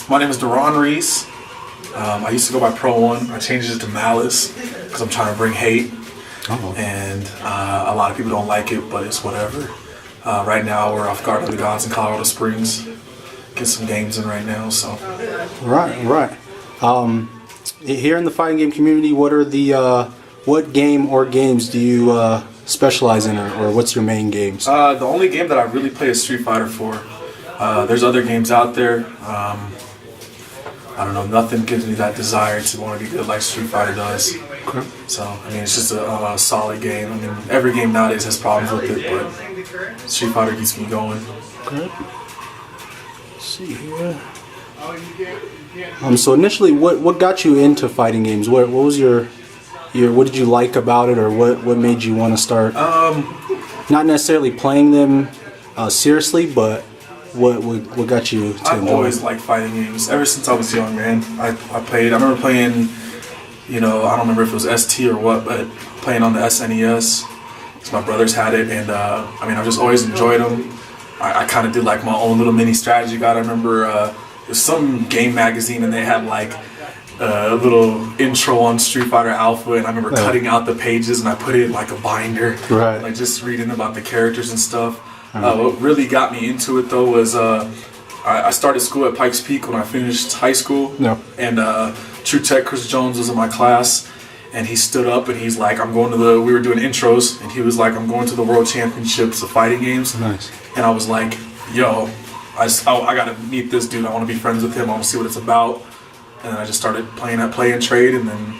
My name is Deron Reese. I used to go by Pro One. I changed it to Malice because I'm trying to bring hate. And a lot of people don't like it, but it's whatever. Right now we're off Garden of the Gods in Colorado Springs. Get some games in right now, so. Right. Here in the fighting game community, what are the what game or games do you specialize in, or what's your main games? The only game that I really play is Street Fighter 4. There's other games out there. I don't know, nothing gives me that desire to want to be good like Street Fighter does. Okay. So, I mean, it's just a solid game. I mean, every game nowadays has problems with it, but Street Fighter keeps me going. Okay. Let's see here. So initially, what got you into fighting games? What was your what did you like about it, or what made you want to start? Not necessarily playing them seriously, but what got you to I've enjoy always it? liked fighting games ever since I was young, man. I remember playing, I don't remember if it was ST or what, but playing on the SNES. So my brothers had it, and I've just always enjoyed them. I kind of did like my own little mini strategy guide. I remember it was some game magazine, and they had like a little intro on Street Fighter Alpha, and I remember cutting out the pages and I put it in like a binder, like just reading about the characters and stuff. What really got me into it though was I started school at Pikes Peak when I finished high school, and True Tech Chris Jones was in my class, and he stood up and he's like, we were doing intros, and he was like, I'm going to the World Championships of fighting games. Nice. And I was like, yo, I gotta meet this dude, I want to be friends with him, I want to see what it's about. And then I just started playing at Play and Trade, and then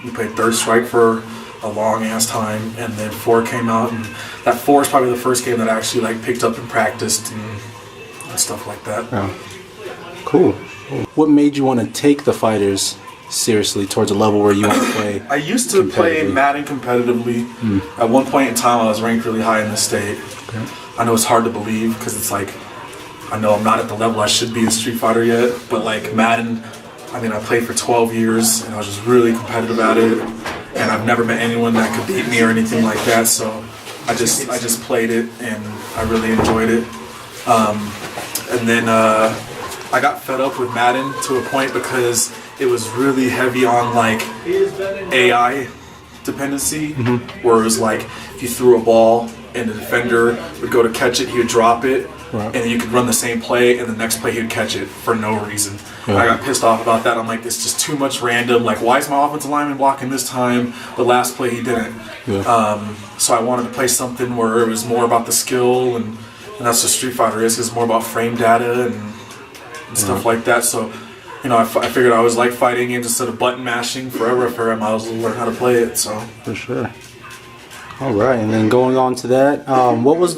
we played Third Strike for a long ass time, and then 4 came out, and that 4 is probably the first game that I actually like picked up and practiced and stuff like that. Yeah. Cool. What made you want to take the fighters seriously towards a level where you want to play? I used to play Madden competitively. At one point in time, I was ranked really high in the state. Okay. I know it's hard to believe because it's like, I know I'm not at the level I should be in Street Fighter yet, but like Madden, I played for 12 years and I was just really competitive at it, and I've never met anyone that could beat me or anything like that, so I just played it and I really enjoyed it. And then I got fed up with Madden to a point because it was really heavy on like AI dependency, where it was like if you threw a ball and the defender would go to catch it, he would drop it, and then you could run the same play, and the next play he would catch it for no reason. I got pissed off about that. I'm like, it's just too much random. Like, why is my offensive lineman blocking this time? The last play he didn't. So I wanted to play something where it was more about the skill, and that's what Street Fighter is. It's more about frame data and stuff like that. So, I figured I always like fighting games instead of button mashing forever. I might as well learn how to play it. So for sure. All right, and then going on to that, what was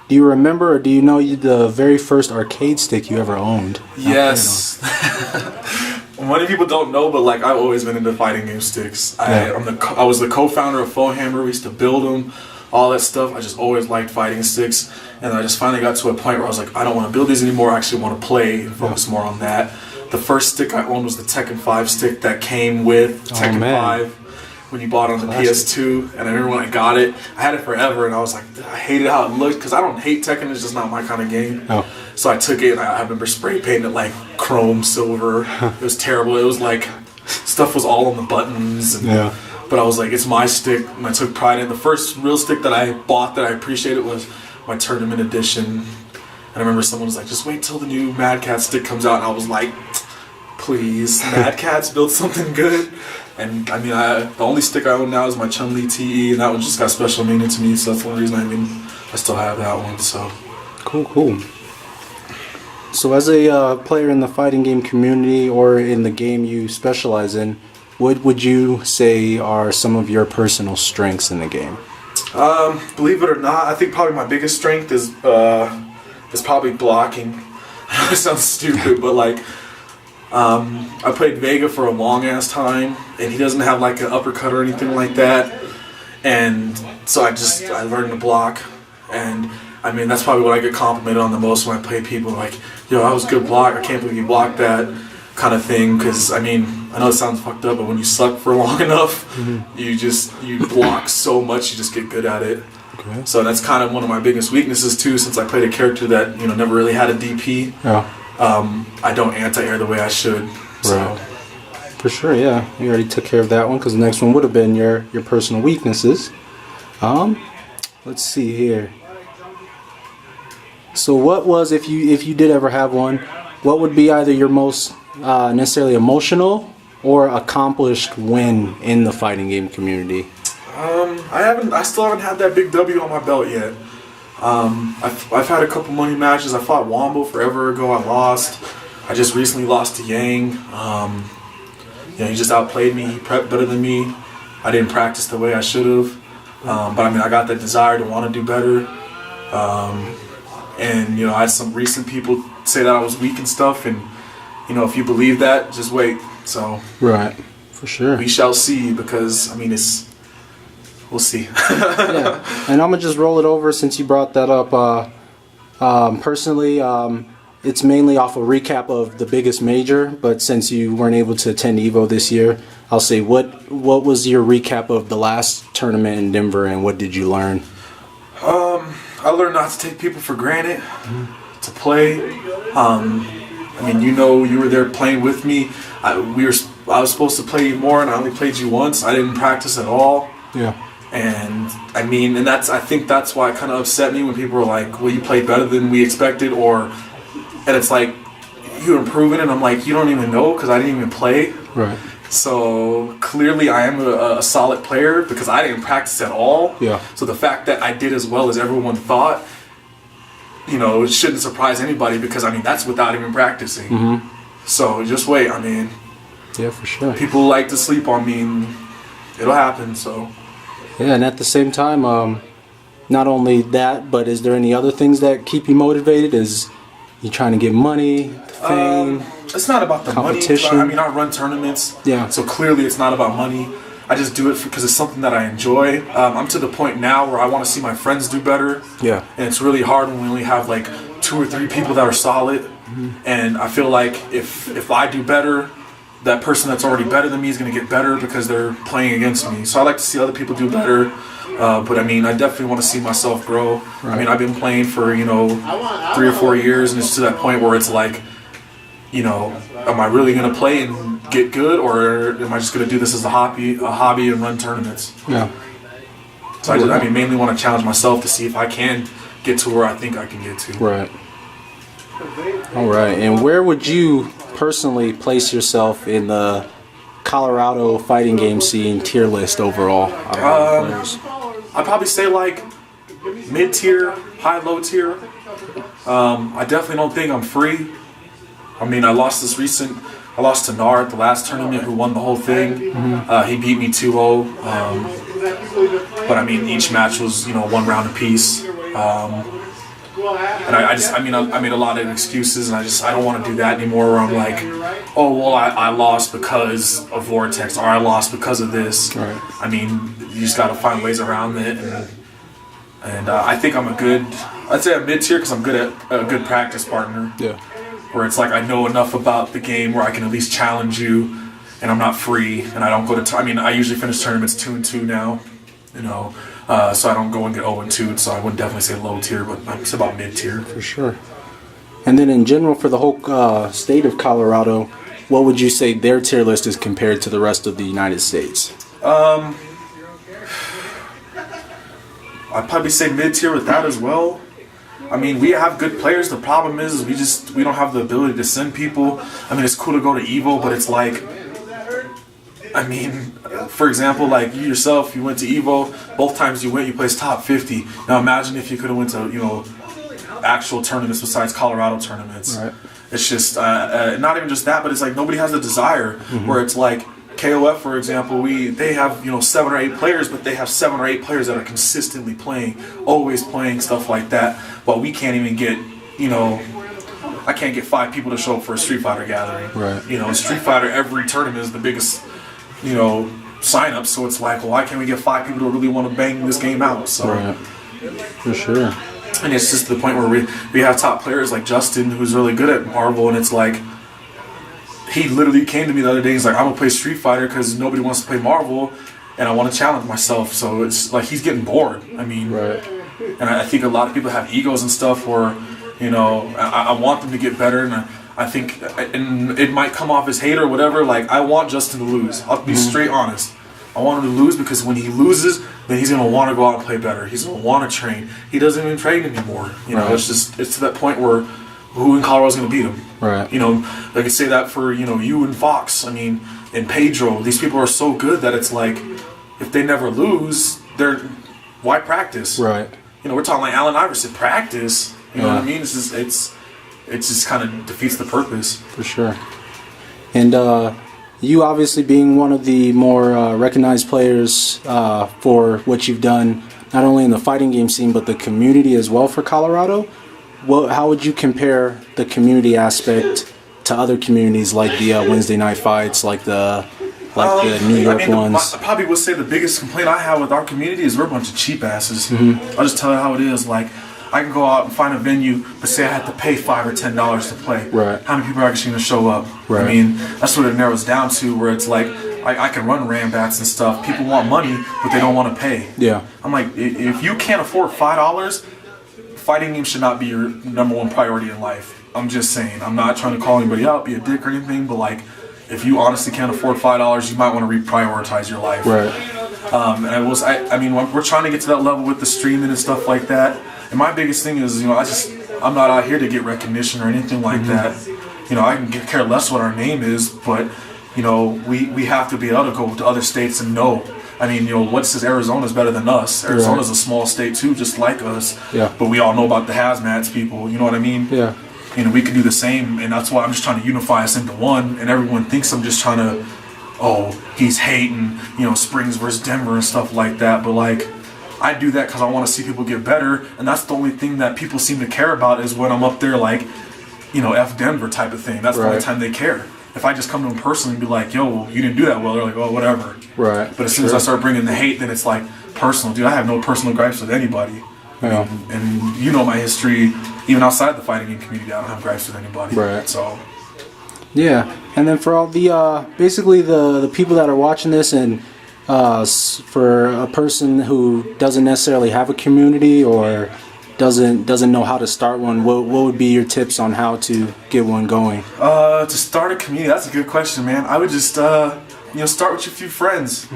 do you remember, or do you know the very first arcade stick you ever owned? Yes. Many people don't know, but like I've always been into fighting game sticks. I was the co-founder of Foe Hammer. We used to build them, all that stuff. I just always liked fighting sticks, and I just finally got to a point where I was like, I don't want to build these anymore. I actually want to play and focus more on that. The first stick I owned was the Tekken 5 stick that came with Tekken 5. When you bought it on the PS2, and I remember when I got it, I had it forever, and I was like, I hated how it looked, because I don't hate Tekken, it's just not my kind of game. So I took it, and I remember spray painting it like chrome silver. It was terrible. It was like, stuff was all on the buttons, but I was like, it's my stick, and I took pride in it. The first real stick that I bought that I appreciated was my tournament edition. And I remember someone was like, just wait till the new Mad Cat stick comes out, and I was like, please, Mad Cat's built something good. And the only stick I own now is my Chun-Li TE, and that one just got special meaning to me, so that's the only reason I still have that one. So cool. So as a player in the fighting game community, or in the game you specialize in, what would you say are some of your personal strengths in the game? Believe it or not, I think probably my biggest strength is probably blocking. I know it sounds stupid, but like, I played Vega for a long ass time, and he doesn't have like an uppercut or anything like that, and so I learned to block, and that's probably what I get complimented on the most when I play people, like, yo, that was a good block, I can't believe you blocked that, kind of thing, because I know it sounds fucked up, but when you suck for long enough, you block so much, you just get good at it. So that's kind of one of my biggest weaknesses too, since I played a character that never really had a DP. I don't anti-air the way I should. So. Right. For sure, yeah. You already took care of that one because the next one would have been your personal weaknesses. Let's see here. So what was, if you did ever have one, what would be either your most necessarily emotional or accomplished win in the fighting game community? I still haven't had that big W on my belt yet. I've had a couple money matches. I fought Wombo forever ago. I lost. I just recently lost to Yang. He just outplayed me. He prepped better than me. I didn't practice the way I should have. But I mean, I got that desire to want to do better. And I had some recent people say that I was weak and stuff. And if you believe that, just wait. So right, for sure. We shall see, because I mean, we'll see. Yeah, and I'm gonna just roll it over since you brought that up. Personally, it's mainly off a recap of the biggest major, but since you weren't able to attend Evo this year, I'll say what was your recap of the last tournament in Denver, and what did you learn? I learned not to take people for granted, to play. I mean, you were there playing with me. I was supposed to play you more, and I only played you once. I didn't practice at all. Yeah. And I mean, I think that's why it kind of upset me when people were like, well, you played better than we expected, and it's like, you're improving, and I'm like, you don't even know, because I didn't even play. Right. So clearly I am a solid player because I didn't practice at all. Yeah. So the fact that I did as well as everyone thought, it shouldn't surprise anybody, because I mean, that's without even practicing. Mm-hmm. So just wait. I mean, yeah, for sure. People like to sleep on me, and it'll happen. So. Yeah, and at the same time, not only that, but is there any other things that keep you motivated? Is you trying to get money, fame? It's not about the competition. Money. I mean, I run tournaments. Yeah. So clearly, it's not about money. I just do it because it's something that I enjoy. I'm to the point now where I want to see my friends do better. Yeah. And it's really hard when we only have like 2 or 3 people that are solid. Mm-hmm. And I feel like if I do better, that person that's already better than me is going to get better because they're playing against me. So I like to see other people do better. But I mean, I definitely want to see myself grow. Right. I mean, I've been playing for 3 or 4 years, and it's to that point where it's like, am I really going to play and get good, or am I just going to do this as a hobby and run tournaments? Yeah. So I mainly want to challenge myself to see if I can get to where I think I can get to. Right. All right. And where would you personally place yourself in the Colorado fighting game scene tier list overall? I'd probably say like mid-tier, high-low tier. I definitely don't think I'm free. I mean, I lost to Nar at the last tournament, who won the whole thing. Mm-hmm. He beat me 2-0. But I mean, each match was, 1 round apiece. And I made a lot of excuses, and I don't want to do that anymore, where I'm like, oh, well, I lost because of Vortex, or I lost because of this. Right. I mean, you just got to find ways around it. And I think I'd say I'm mid-tier because I'm good at a good practice partner. Yeah. Where it's like I know enough about the game where I can at least challenge you, and I'm not free, and I don't go to. I usually finish tournaments 2-2 now, so I don't go and get 0-2. So I would definitely say low tier, but it's about mid tier for sure. And then in general, for the whole state of Colorado, what would you say their tier list is compared to the rest of the United States? I'd probably say mid tier with that as well. I mean, we have good players. The problem is we don't have the ability to send people. I mean, it's cool to go to Evo, but it's like, I mean, for example, like you yourself, you went to Evo. Both times you went, you placed top 50. Now imagine if you could have went to, actual tournaments besides Colorado tournaments. Right. It's just, not even just that, but it's like nobody has the desire. Mm-hmm. Where it's like, KOF, for example, they have 7 or 8 players, but they have 7 or 8 players that are consistently playing, always playing, stuff like that. But we can't even get, I can't get 5 people to show up for a Street Fighter gathering. Right. Street Fighter, every tournament is the biggest, sign up. So it's like, well, why can't we get 5 people to really want to bang this game out? So, right. For sure. And it's just the point where we have top players like Justin, who's really good at Marvel, and it's like, he literally came to me the other day. He's like, I'm gonna play Street Fighter because nobody wants to play Marvel, and I want to challenge myself. So it's like he's getting bored. I mean, right. And I think a lot of people have egos and stuff where, I want them to get better, and I think, and it might come off as hate or whatever. Like, I want Justin to lose. I'll be straight honest. I want him to lose because when he loses, then he's gonna want to go out and play better. He's gonna want to train. He doesn't even train anymore. You know, it's to that point where who in Colorado's gonna beat him? Right. You know, I could say that for you and Fox. I mean, and Pedro. These people are so good that it's like, if they never lose, why practice? Right. You know, we're talking like Allen Iverson, practice. You know what I mean? It just kind of defeats the purpose. For sure. And you obviously being one of the more recognized players for what you've done, not only in the fighting game scene, but the community as well for Colorado, how would you compare the community aspect to other communities like the Wednesday night fights, like the New York ones? I probably would say the biggest complaint I have with our community is we're a bunch of cheap asses. I'll just tell you how it is. Like, I can go out and find a venue, but say I had to pay $5 or $10 to play. Right. How many people are actually going to show up? Right. I mean, that's what it narrows down to, where it's like, I can run Rambats and stuff. People want money, but they don't want to pay. Yeah. I'm like, if you can't afford $5, fighting games should not be your number one priority in life. I'm just saying. I'm not trying to call anybody out, be a dick or anything, but like, if you honestly can't afford $5, you might want to reprioritize your life. Right. And I mean, we're trying to get to that level with the streaming and stuff like that. And my biggest thing is, I'm not out here to get recognition or anything like that. You know, I can care less what our name is, but, we have to be able to go to other states and know. I mean, what says Arizona's better than us? Arizona's a small state too, just like us. Yeah. But we all know about the hazmats people, you know what I mean? Yeah. We can do the same, and that's why I'm just trying to unify us into one, and everyone thinks I'm just trying to, he's hating, Springs versus Denver and stuff like that, but like, I do that because I want to see people get better, and that's the only thing that people seem to care about is when I'm up there like, F Denver type of thing. That's the only time they care. If I just come to them personally and be like, yo, you didn't do that well, they're like, oh, whatever. Right. But as soon as I start bringing the hate, then it's like personal. Dude, I have no personal gripes with anybody. Yeah. And my history, even outside the fighting game community, I don't have gripes with anybody. Right. So. Yeah, and then for all the basically the people that are watching this, and for a person who doesn't necessarily have a community or doesn't know how to start one, what would be your tips on how to get one going? To start a community, that's a good question, man. I would just start with your few friends.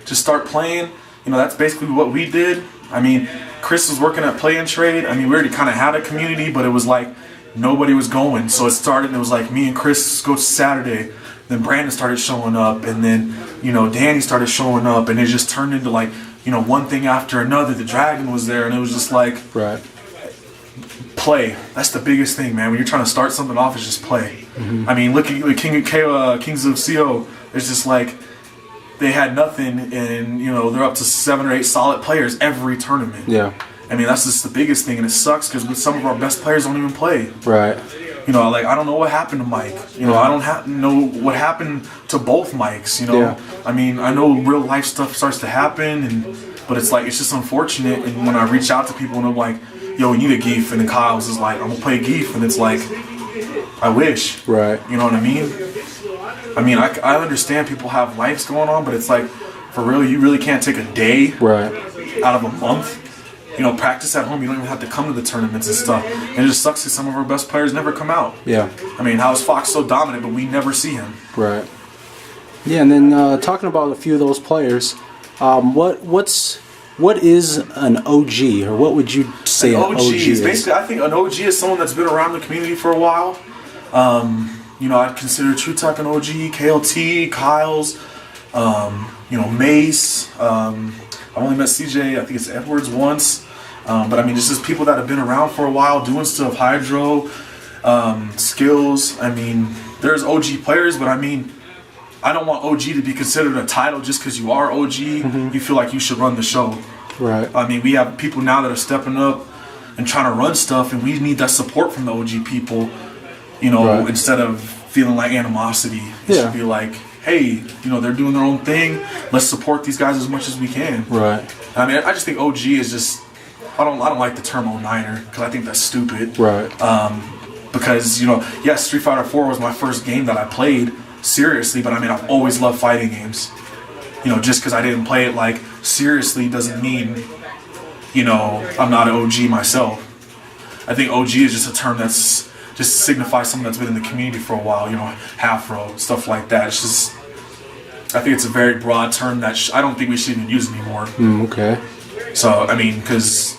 Just start playing. That's basically what we did. I mean, Chris was working at Play and Trade. I mean, we already kind of had a community, but it was like nobody was going. So it started, and it was like me and Chris go Saturday. Then Brandon started showing up, and then, Danny started showing up, and it just turned into like, one thing after another. The Dragon was there, and it was just like, play. That's the biggest thing, man. When you're trying to start something off, it's just play. I mean, look at Kings of CO. It's just like, they had nothing, and they're up to 7 or 8 solid players every tournament. Yeah. I mean, that's just the biggest thing, and it sucks because some of our best players don't even play. Right. Like, I don't know what happened to Mike. I don't know what happened to both Mikes. I mean, I know real life stuff starts to happen, but it's like, it's just unfortunate. And when I reach out to people and I'm like, yo, we need a Geef, and then Kyle's is like, I'm gonna play Geef, and it's like, I wish. Right. You know what I mean? I mean, I understand people have lives going on, but it's like, for real, you really can't take a day out of a month. Practice at home. You don't even have to come to the tournaments and stuff. And it just sucks that some of our best players never come out. Yeah. I mean, how is Fox so dominant, but we never see him? Right. Yeah, and then talking about a few of those players, what is an OG, or what would you say an OG is? Basically, I think an OG is someone that's been around the community for a while. I'd consider True Tuck an OG, KLT, Kyle's, Mace. I've only met CJ, I think it's Edwards, once. But I mean, it's just people that have been around for a while doing stuff, Hydro, Skills. I mean, there's OG players, but I mean, I don't want OG to be considered a title just because you are OG. You feel like you should run the show. Right. I mean, we have people now that are stepping up and trying to run stuff, and we need that support from the OG people, instead of feeling like animosity. It should be like, hey, they're doing their own thing. Let's support these guys as much as we can. Right. I mean, I just think OG is just, I don't like the term 09er because I think that's stupid. Right. Because, yes, Street Fighter 4 was my first game that I played seriously, but I mean, I've always loved fighting games. Just because I didn't play it like seriously doesn't mean, I'm not an OG myself. I think OG is just a term that's just to signify someone that's been in the community for a while, you know, half row, stuff like that. It's just, I think it's a very broad term that I don't think we should even use anymore. Okay. So, I mean, because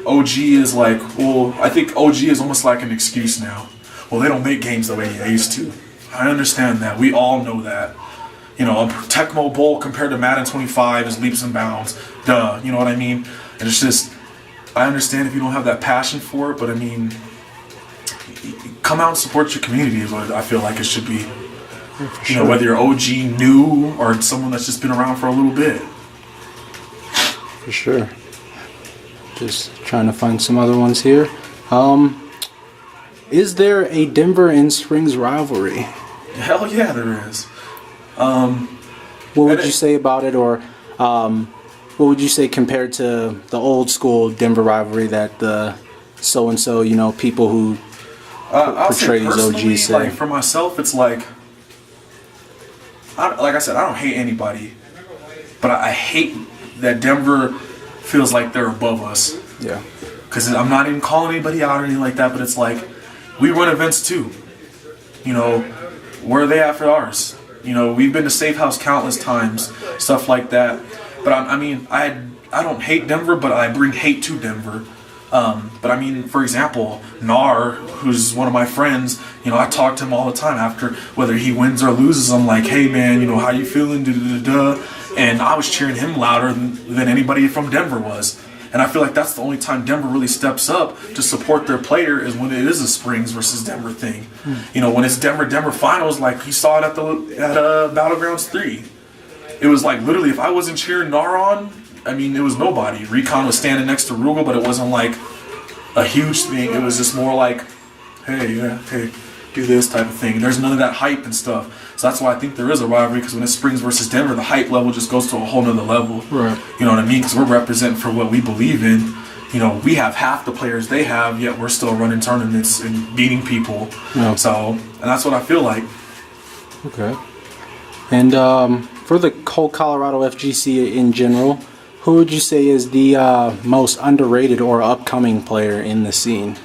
OG is like, well, I think OG is almost like an excuse now. Well, they don't make games the way they used to. I understand that. We all know that. You know, a Tecmo Bowl compared to Madden 25 is leaps and bounds. Duh, you know what I mean? And it's just, I understand if you don't have that passion for it, but I mean, come out and support your community is what I feel like it should be. You know, whether you're OG new or someone that's just been around for a little bit. For sure. Just trying to find some other ones here. Is there a Denver and Springs rivalry? Hell yeah, there is. What would you say about it, or what would you say compared to the old school Denver rivalry that the so-and-so, you know, people who portray these OGs say? Like, for myself, it's like I said, I don't hate anybody, but I hate that Denver feels like they're above us. Yeah. Because I'm not even calling anybody out or anything like that, but it's like, we run events too. You know, where are they after ours? You know, we've been to Safe House countless times, stuff like that. But I mean, I don't hate Denver, but I bring hate to Denver. But I mean, for example, Nar, who's one of my friends, you know, I talk to him all the time after, whether he wins or loses. I'm like, hey man, you know, how you feeling? And I was cheering him louder than anybody from Denver was. And I feel like that's the only time Denver really steps up to support their player is when it is a Springs versus Denver thing. You know, when it's Denver finals, like you saw it at Battlegrounds 3. It was like literally, if I wasn't cheering Nar on, I mean, it was nobody. Recon was standing next to Rugal, but it wasn't like a huge thing. It was just more like, hey, do this type of thing. There's none of that hype and stuff. So that's why I think there is a rivalry, because when it's Springs versus Denver, the hype level just goes to a whole nother level. Right. You know what I mean? Because we're representing for what we believe in. You know, we have half the players they have, yet we're still running tournaments and beating people. Yeah. So, and that's what I feel like. Okay. And for the whole Colorado FGC in general, who would you say is the most underrated or upcoming player in the scene?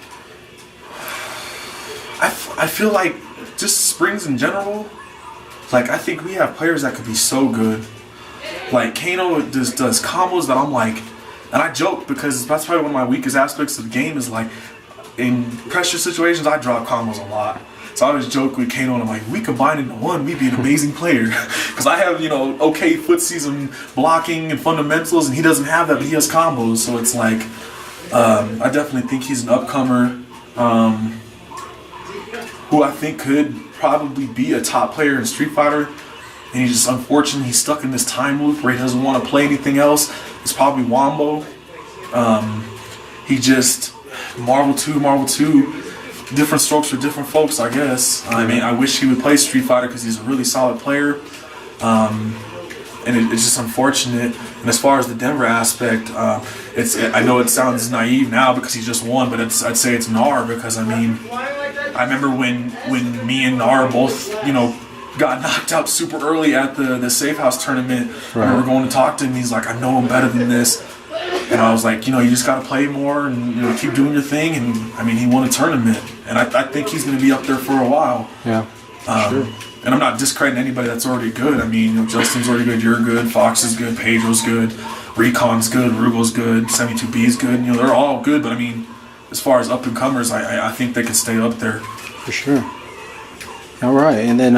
I feel like just Springs in general, like I think we have players that could be so good. Like Kano does combos that I'm like, and I joke because that's probably one of my weakest aspects of the game is like, in pressure situations I drop combos a lot. So I always joke with Kano and I'm like, we combine into one, we'd be an amazing player. Because I have, you know, okay footsies and blocking and fundamentals, and he doesn't have that, but he has combos. So it's like, I definitely think he's an upcomer who I think could probably be a top player in Street Fighter. And he's just unfortunate he's stuck in this time loop where he doesn't want to play anything else. It's probably Wombo. He just, Marvel 2. Different strokes for different folks, I guess. I mean, I wish he would play Street Fighter because he's a really solid player. And it's just unfortunate. And as far as the Denver aspect, I know it sounds naive now because he just won, but I'd say it's Nar because, I mean, I remember when me and Nar both, you know, got knocked out super early at the Safe House tournament. Right. I remember going to talk to him. He's like, I know him better than this. And I was like, you know, you just got to play more and, you know, keep doing your thing. And, I mean, he won a tournament. And I think he's going to be up there for a while. Yeah, sure. And I'm not discrediting anybody that's already good. I mean, you know, Justin's already good, you're good, Fox is good, Pedro's good, Recon's good, Rugal's good, 72B's good. You know, they're all good. But, I mean, as far as up-and-comers, I think they could stay up there. For sure. All right. And then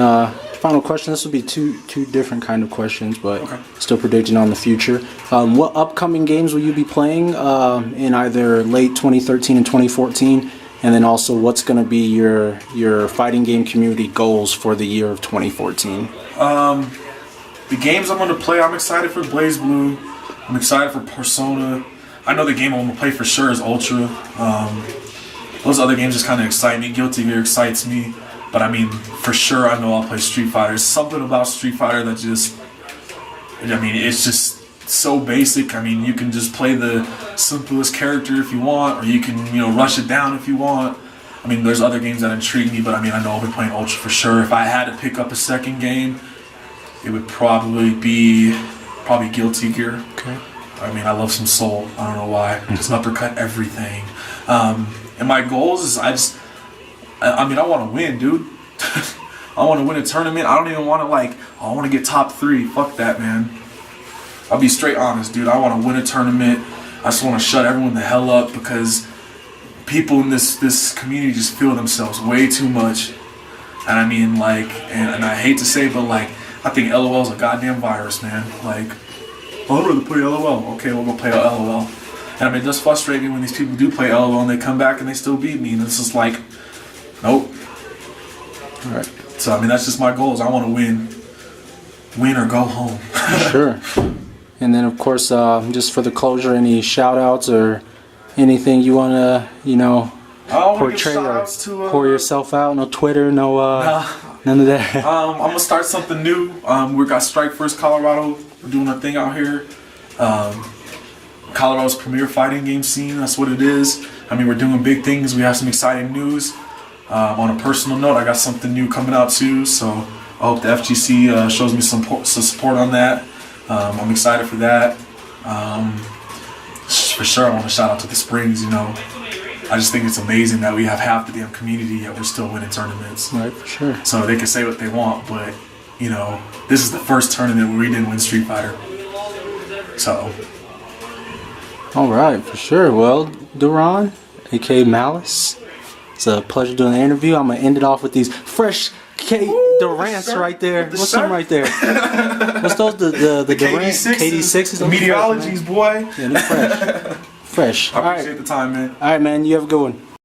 final question. This will be two different kind of questions, but okay. Still predicting on the future. What upcoming games will you be playing in either late 2013 and 2014? And then also, what's going to be your fighting game community goals for the year of 2014? The games I'm going to play, I'm excited for Blaze Blue. I'm excited for Persona. I know the game I'm going to play for sure is Ultra. Those other games just kind of excite me. Guilty Gear excites me. But I mean, for sure, I know I'll play Street Fighter. There's something about Street Fighter that just, I mean, it's just so basic. I mean, you can just play the simplest character if you want, or you can, you know, rush it down if you want. I mean, there's other games that intrigue me, but I mean, I know I'll be playing Ultra for sure. If I had to pick up a second game, it would probably be Guilty Gear. Okay. I mean, I love some Soul. I don't know why. Just uppercut everything. And my goals is I mean, I want to win, dude. I want to win a tournament. I don't even want to I want to get top 3. Fuck that, man. I'll be straight honest, dude. I want to win a tournament. I just want to shut everyone the hell up because people in this community just feel themselves way too much. And I mean, and I hate to say, but I think LOL is a goddamn virus, man. I'd rather play LOL. Okay, we'll go play LOL. And I mean, it does frustrate me when these people do play LOL and they come back and they still beat me. And it's just nope. All right. So I mean, that's just my goals. I want to win or go home. Sure. And then of course, just for the closure, any shout outs or anything you want to, portray or pour yourself out? No Twitter, no none of that. I'm gonna start something new. We got Strike First Colorado. We're doing our thing out here. Colorado's premier fighting game scene. That's what it is. I mean, we're doing big things. We have some exciting news. On a personal note, I got something new coming out too. So I hope the FGC shows me some support on that. I'm excited for that. For sure, I want to shout out to the Springs. I just think it's amazing that we have half the damn community yet we're still winning tournaments. Right, for sure. So they can say what they want, but this is the first tournament where we didn't win Street Fighter. So. All right, for sure. Well, Deron, aka Malice, it's a pleasure doing the interview. I'm gonna end it off with these fresh Durants right there. What's them right there? What's those? The Durant KD6s. Meteorologies, boy. Yeah, they're fresh. Fresh. I appreciate the time, man. All right, man. You have a good one.